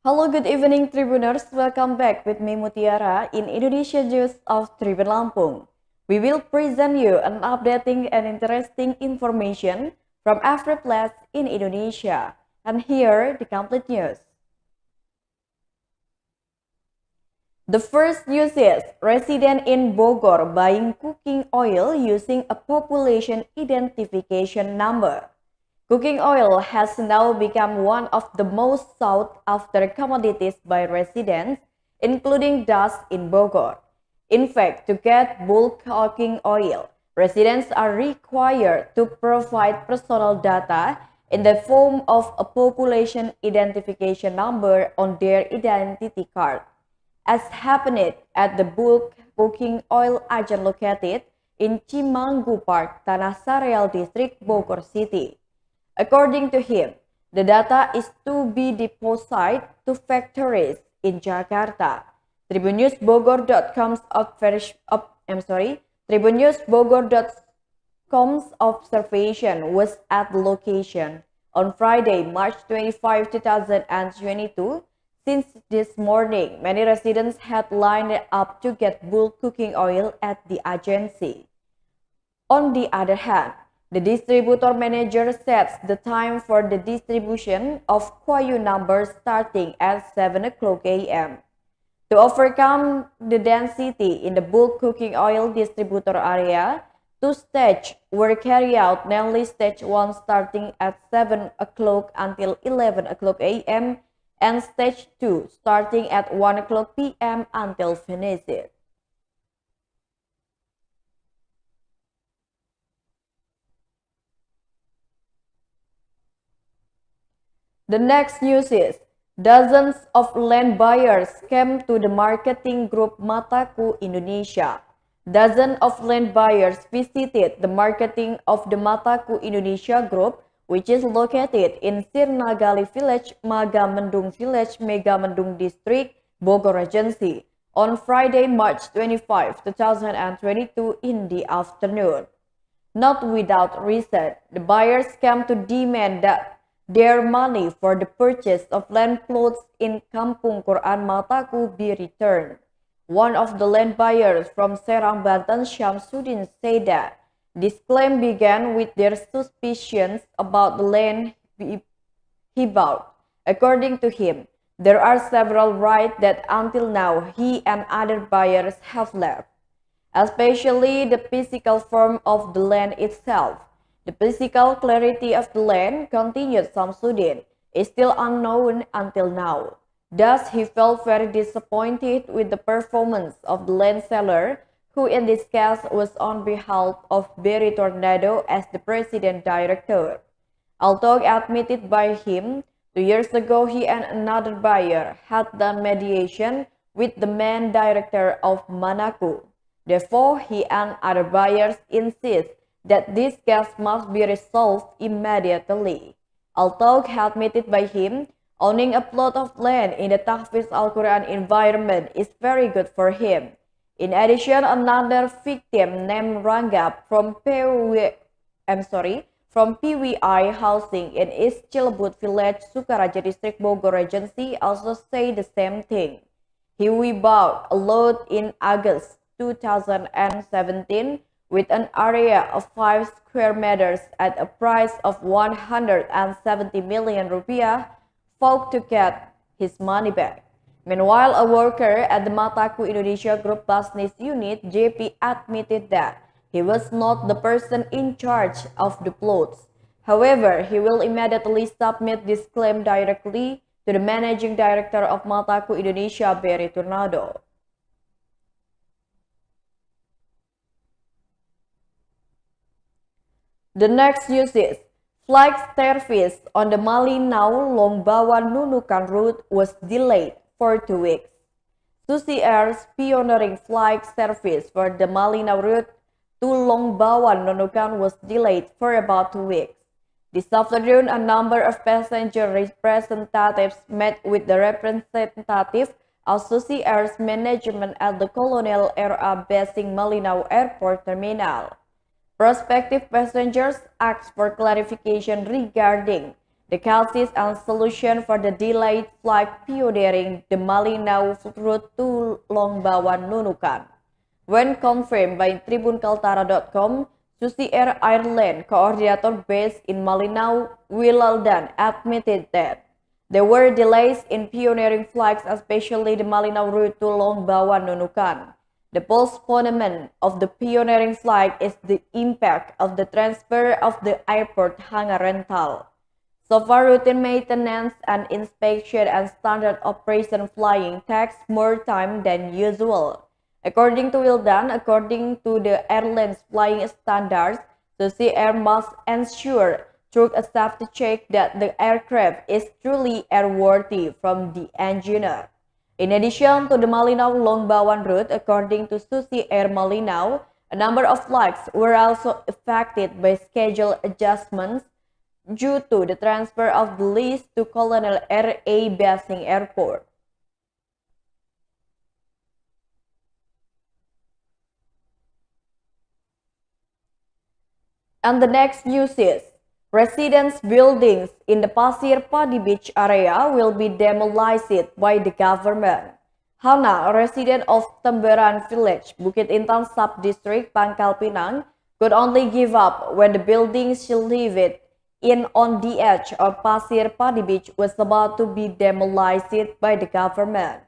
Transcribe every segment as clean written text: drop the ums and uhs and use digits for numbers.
Hello, good evening, Tribuners. Welcome back with me, Mutiara, in Indonesia News of Tribun Lampung. We will present you an updating and interesting information from every place in Indonesia. And here, the complete news. The first news is resident in Bogor buying cooking oil using a population identification number. Cooking oil has now become one of the most sought after commodities by residents, including those in Bogor. In fact, to get bulk cooking oil, residents are required to provide personal data in the form of a population identification number on their identity card, as happened at the bulk cooking oil agent located in Cimanggu Park, Tanah Sareal District, Bogor City. According to him, the data is to be deposited to factories in Jakarta. Tribunnews.com's observation was at the location on Friday, March 25, 2022. Since this morning, many residents had lined up to get bulk cooking oil at the agency. On the other hand, the distributor manager sets the time for the distribution of Quayu numbers starting at 7 o'clock a.m. To overcome the density in the bulk cooking oil distributor area, two stages were carried out, namely stage 1 starting at 7 o'clock until 11 o'clock a.m. and stage 2 starting at 1 o'clock p.m. until finished. The next news is, dozens of land buyers came to the marketing group Mataku Indonesia. Dozens of land buyers visited the marketing of the Mataku Indonesia group, which is located in Sirnagali Village, Megamendung Village, Megamendung District, Bogor Regency, on Friday, March 25, 2022 in the afternoon. Not without reason, the buyers came to demand that their money for the purchase of land plots in Kampung Quran Mataku be returned. One of the land buyers from Serang, Banten, Syamsuddin, said that this claim began with their suspicions about the land he bought. According to him, there are several rights that until now he and other buyers have left, especially the physical form of the land itself. The physical clarity of the land, continued Samsudin, is still unknown until now. Thus, he felt very disappointed with the performance of the land seller, who in this case was on behalf of Berry Tornado as the president director. Although admitted by him, 2 years ago he and another buyer had done mediation with the main director of Manaku. Therefore, he and other buyers insist that this case must be resolved immediately. Although admitted by him, owning a plot of land in the Tahfiz Al-Quran environment is very good for him. In addition, another victim named Rangga from PWI Housing in East Cilebut Village, Sukaraja District, Bogor Regency also say the same thing. He bought a lot in August 2017 with an area of 5 square meters at a price of 170 million rupiah, vowed to get his money back. Meanwhile, a worker at the Mataku Indonesia Group business unit, JP, admitted that he was not the person in charge of the plots. However, he will immediately submit this claim directly to the managing director of Mataku Indonesia, Berry Tornado. The next news is, flight service on the Malinau-Longbawan Nunukan route was delayed for 2 weeks. Susi Air's pioneering flight service for the Malinau route to Longbawan Nunukan was delayed for about 2 weeks. This afternoon, a number of passenger representatives met with the representative of Susi Air's management at the Colonel R.A. Basing Malinau Airport Terminal. Prospective passengers asked for clarification regarding the causes and solution for the delayed flight pioneering the Malinau route to Longbawan Nunukan. When confirmed by tribunkaltara.com, Susi Air Ireland coordinator based in Malinau, Wilaldan, admitted that there were delays in pioneering flights, especially the Malinau route to Longbawan Nunukan. The postponement of the pioneering flight is the impact of the transfer of the airport hangar rental. So far, routine maintenance and inspection and standard operation flying takes more time than usual. According to Wildan, according to the airline's flying standards, the Sea Air must ensure through a safety check that the aircraft is truly airworthy from the engineer. In addition to the Malinau Longbawan route, according to Susi Air Malinau, a number of flights were also affected by schedule adjustments due to the transfer of the lease to Colonel R.A. Basing Airport. And the next news is, residence buildings in the Pasir Padi Beach area will be demolished by the government. Hana, a resident of Temberan Village, Bukit Intan Sub-District, Pangkal Pinang, could only give up when the building she lived in on the edge of Pasir Padi Beach was about to be demolished by the government.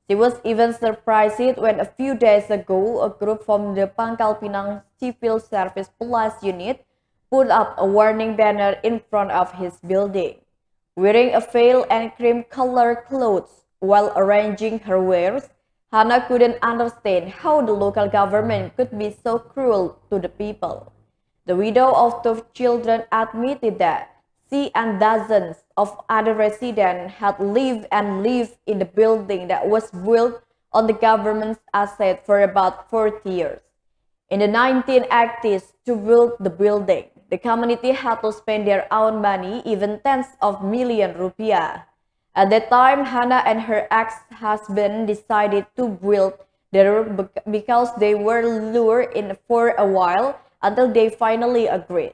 She was even surprised when a few days ago a group from the Pangkal Pinang Civil Service Police Unit put up a warning banner in front of his building. Wearing a veil and cream-colored clothes while arranging her wares, Hannah couldn't understand how the local government could be so cruel to the people. The widow of two children admitted that she and dozens of other residents had lived in the building that was built on the government's asset for about 40 years. In the 1980s, to build the building, the community had to spend their own money, even tens of millions rupiah. At that time, Hannah and her ex-husband decided to build the roof because they were lured in for a while until they finally agreed.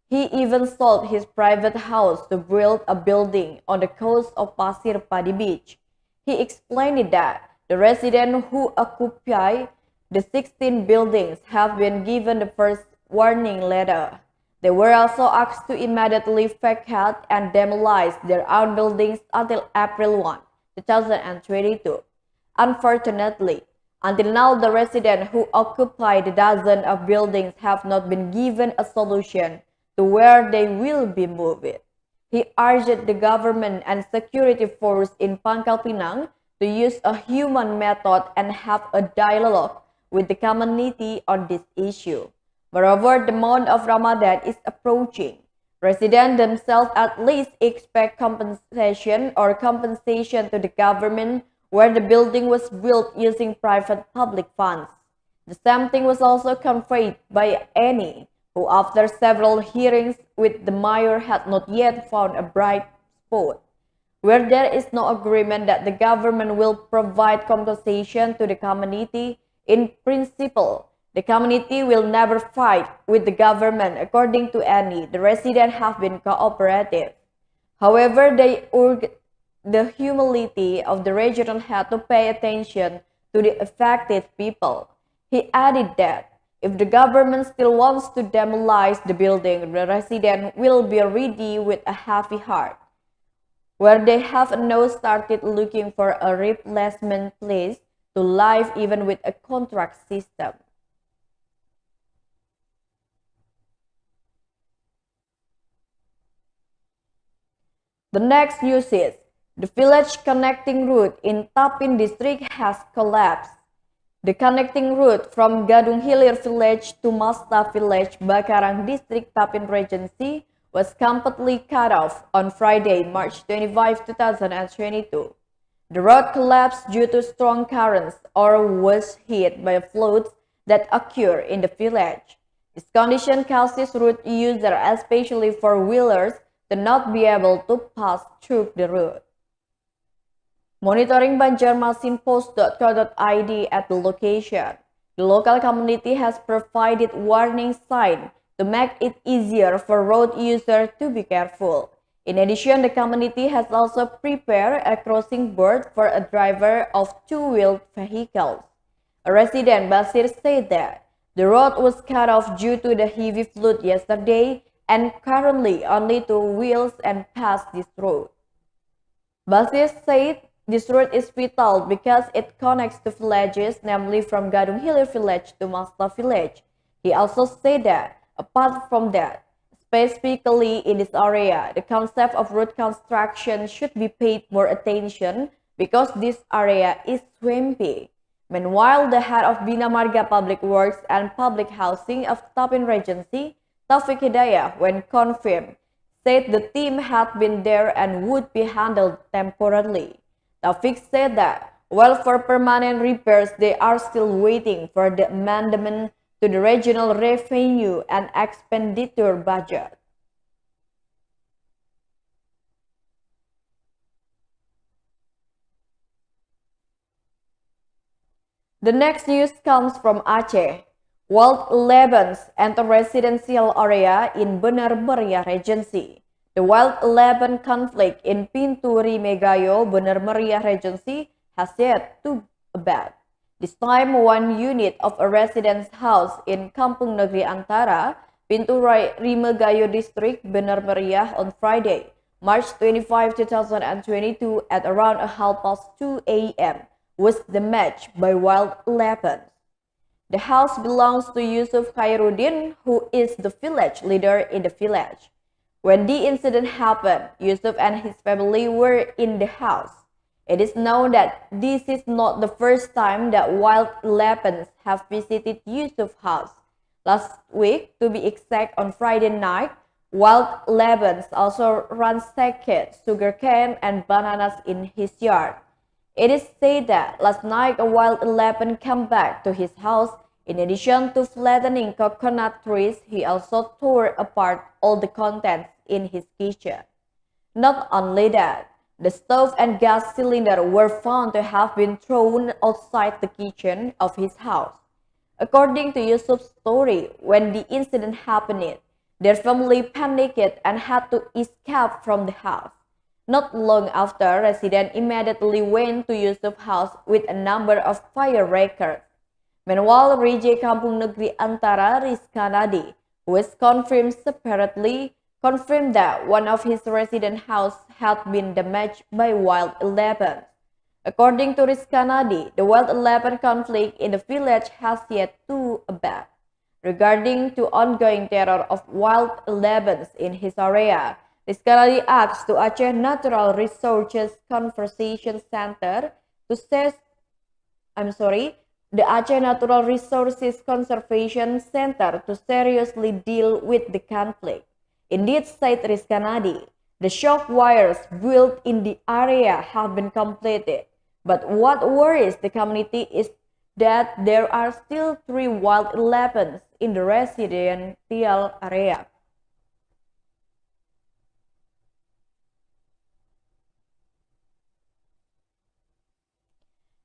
He even sold his private house to build a building on the coast of Pasir Padi Beach. He explained that the residents who occupy the 16 buildings have been given the first warning letter. They were also asked to immediately vacate and demolish their own buildings until April 1, 2022. Unfortunately, until now, the residents who occupy the dozen of buildings have not been given a solution to where they will be moved. He urged the government and security force in Pangkal Pinang to use a human method and have a dialogue with the community on this issue. Moreover, the month of Ramadan is approaching. Residents themselves at least expect compensation to the government where the building was built using private public funds. The same thing was also conveyed by Annie, who after several hearings with the mayor had not yet found a bright spot. Where there is no agreement that the government will provide compensation to the community, in principle, the community will never fight with the government. According to Annie, the residents have been cooperative. However, they urged the humility of the regional head to pay attention to the affected people. He added that if the government still wants to demolish the building, the residents will be ready with a heavy heart. Where they have now started looking for a replacement place to live even with a contract system. The next news is, the village connecting route in Tapin district has collapsed. The connecting route from Gadung Hilir village to Masta village, Bakarang district, Tapin Regency was completely cut off on Friday, March 25, 2022. The road collapsed due to strong currents or was hit by floods that occur in the village. This condition causes road users, especially four-wheelers, to not be able to pass through the road. Monitoring banjarmasinpost.co.id at the location, the local community has provided warning signs to make it easier for road users to be careful. In addition, the community has also prepared a crossing board for a driver of two-wheeled vehicles. A resident, Basir, said that the road was cut off due to the heavy flood yesterday and currently only two wheels and pass this road. Basir said this road is vital because it connects two villages, namely from Gadung Hilir village to Masla village. He also said that, apart from that, specifically in this area, the concept of road construction should be paid more attention because this area is swampy. Meanwhile, the head of Bina Marga Public Works and Public Housing of Tapin Regency, Taufik Hidayah, when confirmed, said the team had been there and would be handled temporarily. Taufik said that, while for permanent repairs, they are still waiting for the amendment to the regional revenue and expenditure budget. The next news comes from Aceh. Wild Elephants enter residential area in Bener Meriah Regency. The Wild Elephant conflict in Pintu Rimegayo, Bener Meriah Regency has yet to abate. This time, one unit of a residence house in Kampung Negeri Antara, Pintu Rimegayo District, Bener Meriah on Friday, March 25, 2022 at around 2:30 a.m. was damaged by wild elephants. The house belongs to Yusuf Khairuddin, who is the village leader in the village. When the incident happened, Yusuf and his family were in the house. It is known that this is not the first time that wild elephants have visited Yusuf's house. Last week, to be exact, on Friday night, wild elephants also ransacked sugarcane and bananas in his yard. It is said that last night a wild elephant came back to his house. In addition to flattening coconut trees, he also tore apart all the contents in his kitchen. Not only that, the stove and gas cylinder were found to have been thrown outside the kitchen of his house. According to Yusuf's story, when the incident happened, their family panicked and had to escape from the house. Not long after, residents immediately went to Yusuf's house with a number of firecrackers. Meanwhile, RJ Kampung Negeri Antara Rizka Nadi, who is confirmed separately, confirmed that one of his resident house had been damaged by wild elephants. According to Rizka Nadi, the wild elephant conflict in the village has yet to abate. Regarding to ongoing terror of wild elephants in his area, Rizka Nadi asks to Aceh Natural Resources Conservation Center to the Aceh Natural Resources Conservation Center to seriously deal with the conflict. Indeed, said Rizka Nadi, the shock wires built in the area have been completed. But what worries the community is that there are still 3 wild elephants in the residential area.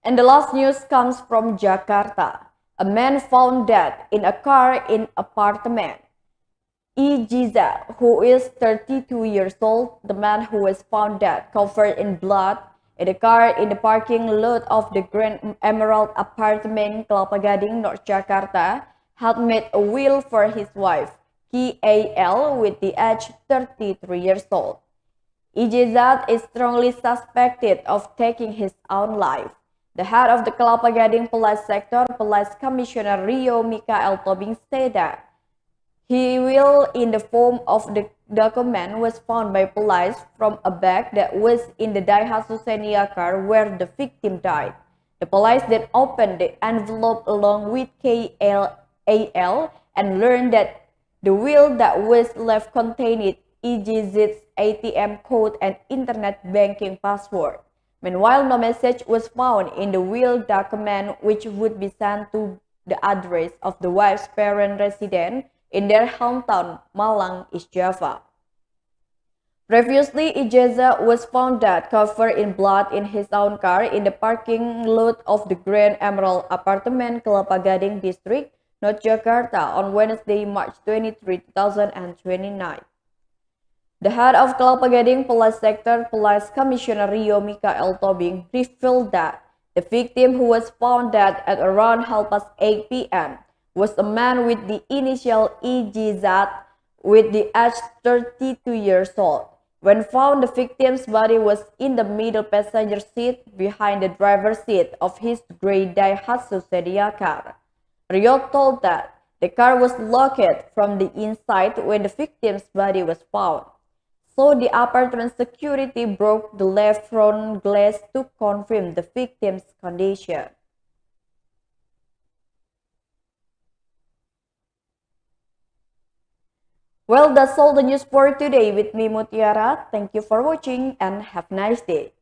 And the last news comes from Jakarta. A man found dead in a car in apartment. Ijiza, who is 32 years old, the man who was found dead covered in blood in a car in the parking lot of the Grand Emerald apartment, Kelapa Gading, North Jakarta, had made a will for his wife, KAL, with the age 33 years old. Ijizat is strongly suspected of taking his own life. The head of the Kelapa Gading Police Sector, Police Commissioner Rio Mikael Tobing, said that he will, in the form of the document, was found by police from a bag that was in the Daihatsu Xenia car where the victim died. The police then opened the envelope along with KAL and learned that the will that was left contained Ijizat's ATM code and internet banking password. Meanwhile, no message was found in the will document which would be sent to the address of the wife's parent resident in their hometown, Malang, East Java. Previously, Ijeza was found dead, covered in blood in his own car in the parking lot of the Grand Emerald apartment, Kelapa Gading District, North Jakarta, on Wednesday, March 23, 2029. The head of Kelapa Gading Police Sector, Police Commissioner Rio Mikael Tobing, revealed that the victim, who was found dead at around 8:30 p.m., was a man with the initial EGZ with the age 32 years old. When found, the victim's body was in the middle passenger seat behind the driver's seat of his gray Daihatsu Sedan car. Rio told that the car was locked from the inside when the victim's body was found. So the apartment security broke the left front glass to confirm the victim's condition. Well, that's all the news for today with me, Mutiara. Thank you for watching and have a nice day.